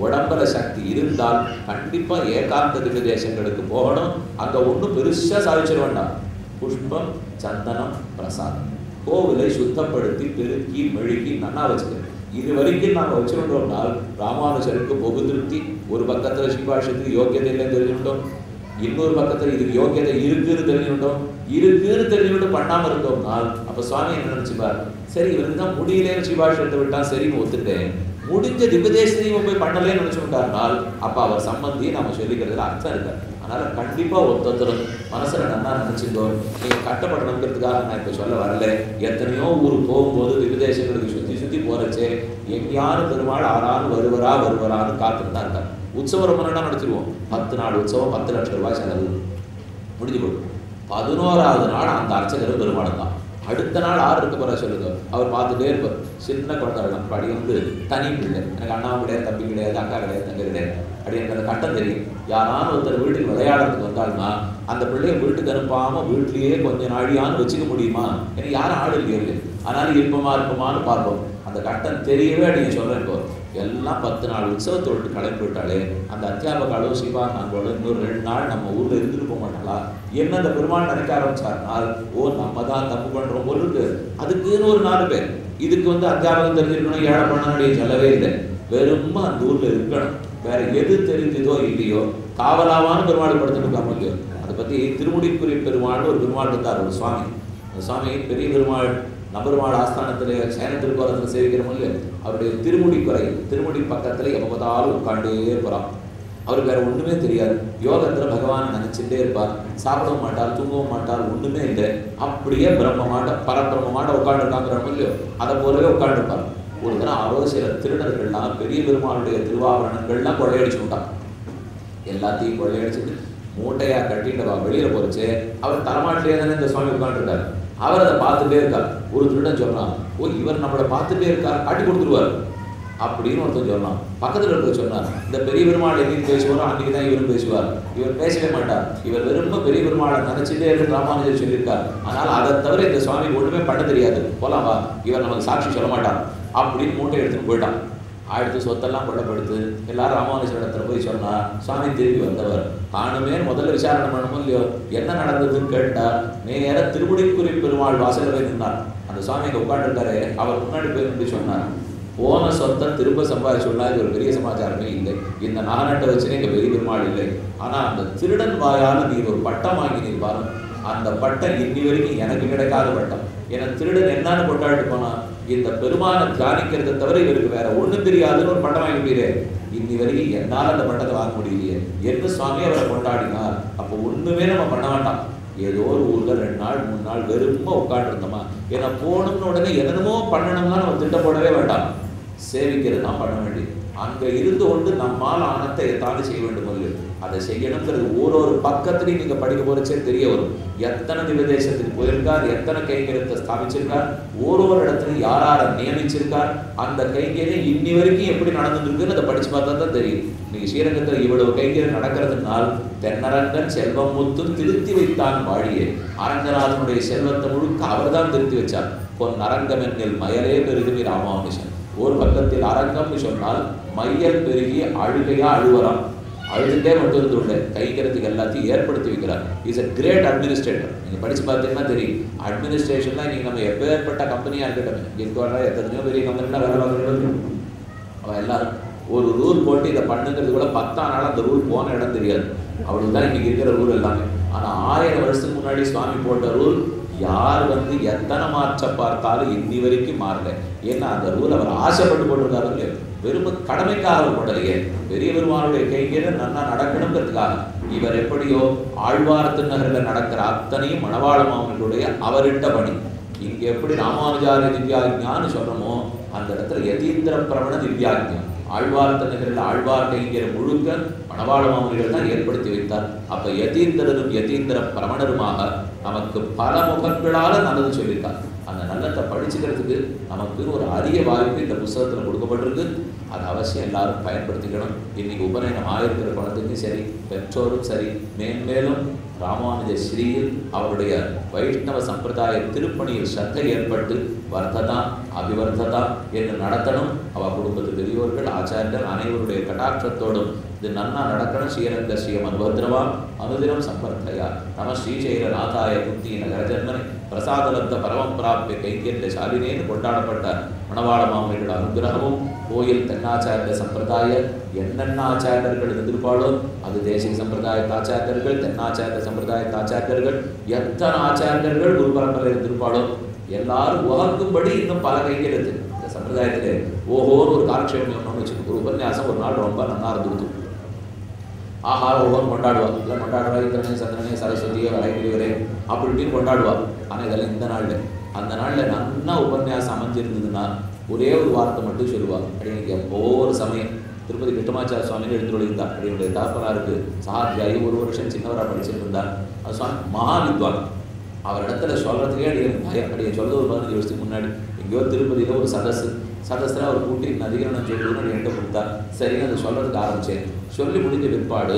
உடம்புல சக்தி இருந்தால் கண்டிப்பா ஏகாந்த திவ்ய தேசங்களுக்கு போகணும். அங்க ஒன்றும் பெருசா சாதிச்சிட வேண்டாம். புஷ்பம், சந்தனம், பிரசாதம், கோவிலை சுத்தப்படுத்தி பெருக்கி மெழுகி நன்னா வச்சுக்கிறேன். இது வரைக்கும் நாங்கள் வச்சுருந்தோம்னால் ராமானுஜருக்கு பொது திருப்தி. ஒரு பக்கத்தில் ஸ்ரீபாஷ்யத்துக்கு யோக்கியதை இல்லைன்னு தெரிஞ்சுக்கிட்டோம், இன்னொரு பக்கத்தில் இதுக்கு யோக்கியதை இருக்குன்னு தெரிஞ்சுக்கிட்டோம். இருக்குன்னு தெரிஞ்சுக்கிட்டு பண்ணாமல் இருந்தோம்னால் அப்போ சுவாமி என்ன நினச்சிப்பார், சரி இவருக்கு தான் முடியலேன்னு ஸ்ரீபாஷ்யத்தை விட்டான், சரின்னு ஒத்துட்டேன், முடிஞ்ச திவ்யதேசத்தையும் போய் பண்ணலேன்னு நினச்சுட்டார்னால் அப்போ அவர் சம்பந்தி நம்ம சொல்லிக்கிறதுல அர்த்தம் இருக்கார். அதனால் கண்டிப்பாக ஒருத்தரும் மனசில் நல்லா நினச்சிருந்தோ. நீங்கள் கட்டப்படணுங்கிறதுக்காக நான் இப்போ சொல்ல வரல. எத்தனையோ ஊருக்கு போகும்போது திவ்யதேசங்களுக்கு சுற்றி சுற்றி போகிறச்சே எங்கேயாரும் பெருமாள் ஆறாலும் வருவரான்னு காத்துட்டு தான் இருக்கார். உற்சவம் ரொம்ப நாளாக நடத்திடுவோம். 10 நாள் உற்சவம், 10 லட்சம் ரூபாய் செலவு முடிஞ்சு போடும். 11ஆவது நாள் அந்த அர்ச்சகர் பெருமாள் தான். அடுத்த நாள் 6 இருக்க போகிற சொல்லுங்க, அவர் பார்த்துட்டே இருப்பார். சின்ன குழந்தைகள் படி வந்து தனி பிள்ளை, எனக்கு அண்ணா கிடையாது, தம்பி கிடையாது, அக்கா கிடையாது, தங்க கிடையாது, அப்படி எனக்கு அந்த கட்டம் தெரியும். யாராலும் ஒருத்தர் வீட்டுக்கு விளையாடுறதுக்கு வந்தாலும்னா அந்த பிள்ளைய வீட்டுக்கு அனுப்பாமல் வீட்லேயே கொஞ்சம் நாழியான்னு வச்சுக்க முடியுமா? எனக்கு யாரும் ஆள் இல்லையே, அதனால இருப்பமான்னு பார்ப்போம். அந்த கட்டம் தெரியவே நீங்கள் சொல்கிறேன். இப்போ எல்லாம் 10 நாள் உற்சவத்தோடு கிளம்பி விட்டாலே அந்த அத்தியாபகாலோ சிவாங்கோட இன்னொரு 2 நாள் நம்ம ஊரில் இருந்துட்டு போக மாட்டாங்களா? என்ன அந்த பெருமாள் நினைக்க ஆரம்பிச்சாருனால், ஓ நம்ம தான் தப்பு பண்ணுறோம் போல இருக்கு. அதுக்குன்னு ஒரு 4 பேர். இதுக்கு வந்து அத்தியாபகம் தெரிஞ்சிருக்கணும், ஏழை பண்ண சொல்லவே இல்லை. வெறும் அந்த ஊரில் இருக்கணும். வேற எது தெரிஞ்சதோ இல்லையோ காவலாவான பெருமாள் படுத்துட்டு இல்லையோ. அதை பற்றி திருமுடிக்குரிய பெருமாள்னு ஒரு பெருமாள் இருந்தார், ஒரு சுவாமி. அந்த சுவாமி பெரிய பெருமாள் நம்பெருமாள் ஆஸ்தானத்தில் சேன திருக்கோலத்தில் சேவிக்கிறோம் இல்லையோ, அவருடைய திருமுடி பக்கத்தில் எப்போ பார்த்தாலும் உட்காண்டே போகிறான். அவருக்கு வேற ஒன்றுமே தெரியாது. யோகத்தில் பகவானை நினச்சிட்டே இருப்பார். சாப்பிடவும் மாட்டார், தூங்கவும் மாட்டார், ஒன்றுமே இல்லை. அப்படியே பரபிரம்மமாட்ட உட்காந்துருக்காங்கிறோம் இல்லையோ, அதை போலவே உட்காந்துருப்பார். ஒரு தினம் சில திருடர்கள்லாம் பெரிய பெருமாளுடைய திருவாபரணங்கள்லாம் கொள்ளையடிச்சு விட்டான். எல்லாத்தையும் கொள்ளையடிச்சுட்டு மூட்டையாக கட்டிட்டு வெளியில் போச்சு. அவர் தலைமாட்டிலே தானே இந்த சுவாமி உட்காந்துருக்காரு. அவர் அதை பார்த்துட்டே இருக்கார். ஒரு திருடன் சொன்னான், ஓ இவர் நம்மளை பார்த்துட்டே இருக்கார், காட்டி கொடுத்துருவார் அப்படின்னு ஒருத்தர் சொன்னான். பக்கத்தில் இருக்க சொன்னார், இந்த பெரிய பெருமாள் என்னைக்கு பேசுவாரோ அன்றைக்கி தான் இவரும் பேசுவார், இவர் பேசவே மாட்டார், இவர் வெறும் பெரிய பெருமாளை நினச்சிட்டே இருந்து ராமானுஜர் சொல்லியிருக்கார், அதனால் அதை தவிர இந்த சுவாமி ஒன்றுமே பண்ண தெரியாது, போலாம் வா, இவர் நமக்கு சாட்சி சொல்ல மாட்டார் அப்படின்னு மூட்டை எடுத்துன்னு போயிட்டான். அடுத்து சொத்தெல்லாம் கொள்ளப்படுத்து எல்லாரும் ராமானுஜர் இடத்துல போய் சொன்னா, சுவாமி திரும்பி வந்தவர் காணுமே முதல்ல விசாரணை பண்ணணும் இல்லையோ, என்ன நடந்ததுன்னு கேட்டா நேர திருமுடிக்குரிய பெருமாள் வாசலில் போய் நின்றார். அந்த சுவாமி அங்கே உட்காந்துருக்காரு. அவர் முன்னாடி போய் நின்று சொன்னார், போன சொத்தை திரும்ப சம்பாதிச்சோம்னா இது ஒரு பெரிய சமாச்சாரமே இல்லை, இந்த நாகநட்டை வச்சுனே இங்கே பெரிய பெருமாள் இல்லை, ஆனால் அந்த திருடன் வாயால் நீ ஒரு பட்டம் வாங்கினீர் பாருங்க, அந்த பட்டம் இன்னி வரைக்கும் எனக்கு கிடைக்காத பட்டம். ஏன்னா திருடன் என்னன்னு கொண்டாடிட்டு போனா, இந்த பெருமானை தியானிக்கிறத தவிர இவருக்கு வேற ஒன்றும் தெரியாதுன்னு ஒரு பட்டம் வாங்கிட்டீரே, இன்னி வரைக்கும் என்னால் அந்த பட்டத்தை வாங்க முடியலையே என்று சுவாமி அவரை கொண்டாடினார். அப்போ ஒன்றுமே நம்ம பண்ண வேண்டாம். ஏதோ ஒரு ஊரில் 2 நாள் 3 நாள் வெறுமா உட்காந்துருந்தோமா, ஏன்னா போகணும்னு உடனே என்னென்னமோ பண்ணணும்னா நம்ம திட்டம் போடவே வேண்டாம், சேவிக்கிறது தான் பண்ண வேண்டியது. அங்கே இருந்து கொண்டு நம்மால் ஆனத்தை எத்தாண்டு செய்ய வேண்டும் இல்லை, அதை செய்யணுங்கிறது ஒரு பக்கத்துலையும் நீங்கள் படிக்க போகிறச்சே தெரிய வரும். எத்தனை திவ்யதேசத்துக்கு போயிருக்கார், எத்தனை கைங்கரியத்தை ஸ்தாபிச்சிருக்கார், ஒரு இடத்துலையும் யாரை நியமிச்சிருக்கார், அந்த கைங்கரியம் இன்னி வரைக்கும் எப்படி நடந்துருக்குன்னு அதை படித்து பார்த்தா தான் தெரியும். இன்னைக்கு ஸ்ரீரங்கத்தில் இவ்வளவு கைங்கரியம் நடக்கிறதுனால் தென்னரங்கன் செல்வம் முத்து திருத்தி வைத்தான் வாழியே, அரங்கநாதனுடைய செல்வத்தை முழுக்க அவர் தான் திருத்தி வச்சார். பொன் அரங்கம் என்கில் மயலே பெருகுவி ராமானுஜன். ஒரு பக்கத்தில் அரங்கம்னு சொன்னால் மையல் பெருகி அழுகையா அழுவராம், அழுதுட்டே மட்டும் இருந்து கைக்கிறதுக்கு எல்லாத்தையும் ஏற்படுத்தி வைக்கிறார். Is a great administrator. நீங்கள் படித்து பார்த்தீங்கன்னா தெரியும். அட்மினிஸ்ட்ரேஷன்லாம் நீங்கள் நம்ம எப்பேற்பட்ட கம்பெனியாக இருக்கட்டும், இங்கே எத்தனையோ பெரிய கம்பெனிலாம் வேலை பார்க்குறது, அவன் எல்லாரும் ஒரு ரூல் போட்டு இதை பண்ணுங்கிறது கூட 10 நாள் அந்த ரூல் போன இடம் தெரியாது. அவளுக்கு தான் இன்றைக்கி இருக்கிற ரூல் எல்லாமே. ஆனால் 1000 வருஷத்துக்கு முன்னாடி சுவாமி போட்ட ரூல் யார் வந்து எத்தனை மாற்ற பார்த்தாலும் இன்னி வரைக்கும் மாறல. ஏன்னா அந்த ரூல் அவர் ஆசைப்பட்டு போட்டிருக்காரு இல்லையா, வெறும் கடமைக்காக அவர் போடலையே, பெரிய பெருமாளுடைய கைங்கரியம் நல்லா நடக்கணுங்கிறதுக்காக. இவர் எப்படியோ ஆழ்வார் திருநகரில் நடக்கிற அத்தனையும் மணவாள மாமனுடைய அவரிட்ட பணி. இங்கே எப்படி ராமானுஜாரி திவ்யாஜ்ஞான்னு சொல்கிறோமோ அந்த இடத்துல யதீந்திர பிரமண திவ்யாஜ்ஞம். ஆழ்வார் திருநகரில் ஆழ்வார் கைங்கரியம் முழுக்க மணவாள மாமனிகள் தான் ஏற்படுத்தி வைத்தார். அப்போ யதீந்திரரும் யதீந்திர பிரமணருமாக நமக்கு பல முகங்களால் நல்லது சொல்லியிருக்கார். அந்த நல்லத்தை படிச்சுக்கிறதுக்கு நமக்கு ஒரு அரிய வாய்ப்பு இந்த புத்தகத்தில் கொடுக்கப்பட்டிருக்கு. அது அவசியம் எல்லாரும் பயன்படுத்திக்கணும். இன்னைக்கு உபநயனம் ஆயிருக்கிற குழந்தைக்கும் சரி, பெற்றோரும் சரி, மேன்மேலும் ராமானுஜ ஸ்ரீயில் அவருடைய வைஷ்ணவ சம்பிரதாய திருப்பணியில் ஸ்ரத்தை ஏற்பட்டு வர்த்ததா அபிவர்த்ததா என்று நடத்தணும். அவ குடும்பத்து பெரியோர்கள் ஆச்சாரியர் அனைவருடைய கடாட்சத்தோடும் இது நன்னா நடக்கணும். ஸ்ரீரங்க ஸ்ரீயம் அனுபத்ரவா அனுதினம் சம்பர்த்தையா நம ஸ்ரீசைல நாதாய புத்தி நகர ஜன்மனை பிரசாதலப்த பரமம் பிராப்பிய கைங்கரிய சாலினேன்னு கொண்டாடப்பட்ட மணவாள மாமனிகளோட அனுகிரகமும் கோயில் தென்னாச்சாரிய சம்பிரதாய என்னென்ன ஆச்சாரியர்கள் இருந்திருப்பாளோ அது தேசிக சம்பிரதாயத்து ஆச்சாரியர்கள், தென்னாச்சாரிய சம்பிரதாயத்து ஆச்சாரியர்கள், எத்தனை ஆச்சாரியர்கள் குரு பரம்பரை இருந்திருப்பாளோ எல்லாரும் உகக்கும்படி இன்னும் பல கைகள் இருக்கு இந்த சம்பிரதாயத்திலே. ஓஹோன்னு ஒரு காலக்ஷேபம் ஒன்று வச்சுக்கோ. ஒரு உபன்யாசம் ஒரு நாள் ரொம்ப நல்லா இருந்துருது. ஆஹார ஓஹோன்னு கொண்டாடுவா. இல்லை கொண்டாடுவா இந்திரனே சந்திரனே சரஸ்வதியே வரைகிறிவரே அப்படி இப்படின்னு கொண்டாடுவா. ஆனால் இதெல்லாம் இந்த நாளில் அந்த நாளில் நல்லா உபன்யாசம் அமைஞ்சிருந்ததுன்னா ஒரே ஒரு வார்த்தை மட்டும் சொல்லுவா. அப்படின்னு எப்போ ஒரு சமயம் திருப்பதி கிருஷ்ணமாச்சார சுவாமின்னு எடுத்துருந்தா. அப்படியுடைய தாப்பனாருக்கு சகாத்தியாயி ஒரு வருஷம் சின்னவராக படிச்சுட்டு இருந்தார். அது சுவாமி மகா வித்வான். அவர் இடத்துல சொல்கிறதுக்கே அப்படியே சொல்ல ஒரு 15 வருஷத்துக்கு முன்னாடி எங்கேயோ திருப்பதியில் ஒரு சதஸில் அவர் கூட்டி அதிகரணம் சொல்லுன்னு என்கிட்ட கொடுத்தார். சரின்னு அதை சொல்கிறதுக்கு ஆரம்பித்தேன். சொல்லி முடிஞ்ச பிற்பாடு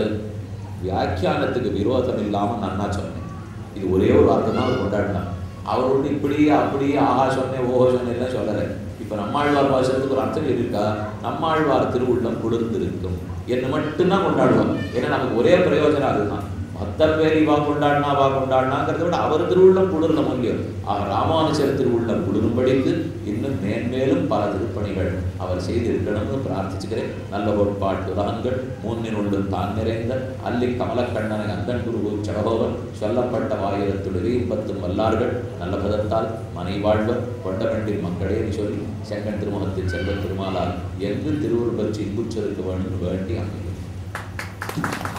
வியாக்கியானத்துக்கு விரோதம் இல்லாமல் நன்னா சொன்னேன். இது ஒரே ஒரு வார்த்தை தான் அவர் கொண்டாடினார். அவர் வந்து இப்படி அப்படி ஆஹா சொன்னேன் ஓஹோ சொன்னேன்லாம் சொல்லலை. இப்போ நம்மாழ்வார் பாசத்துக்கு ஒரு அர்த்தம் இருக்கா? நம்மாழ்வார் திருவுள்ளம் கொடுத்திருக்கும் என்ன மட்டும்தான் கொண்டாடுவார். ஏன்னா நமக்கு ஒரே பிரயோஜனம் அதுதான். மற்ற பேர் வா கொண்டாடினாங்கிறத விட அவர் திருவுள்ளம் குளிர்ல முடியும். ராமானுஜர் திருவுள்ளம் குளிரும்படிக்கு இன்னும் மேன்மேலும் பல திருப்பணிகள் அவர் செய்திருக்கணும்னு பிரார்த்திச்சுக்கிறேன். நல்ல கோட்பாட்டு உலகங்கள் மூன்றினுள்ளும் தான் நிறைந்த அல்லி கமலக்கண்ணனை அந்தன் குரு சடகோவன் சொல்லப்பட்ட 1010 வல்லார்கள் நல்ல பதத்தால் மனை வாழ்வர் கொண்ட வேண்டிய மக்களே சொல்லி செங்கன் திருமுகத்தில் செல்வ திருமாலால் எங்கு திருவுருள் பற்றி இன்புற்றருக்கு வேண்டி அமையும்.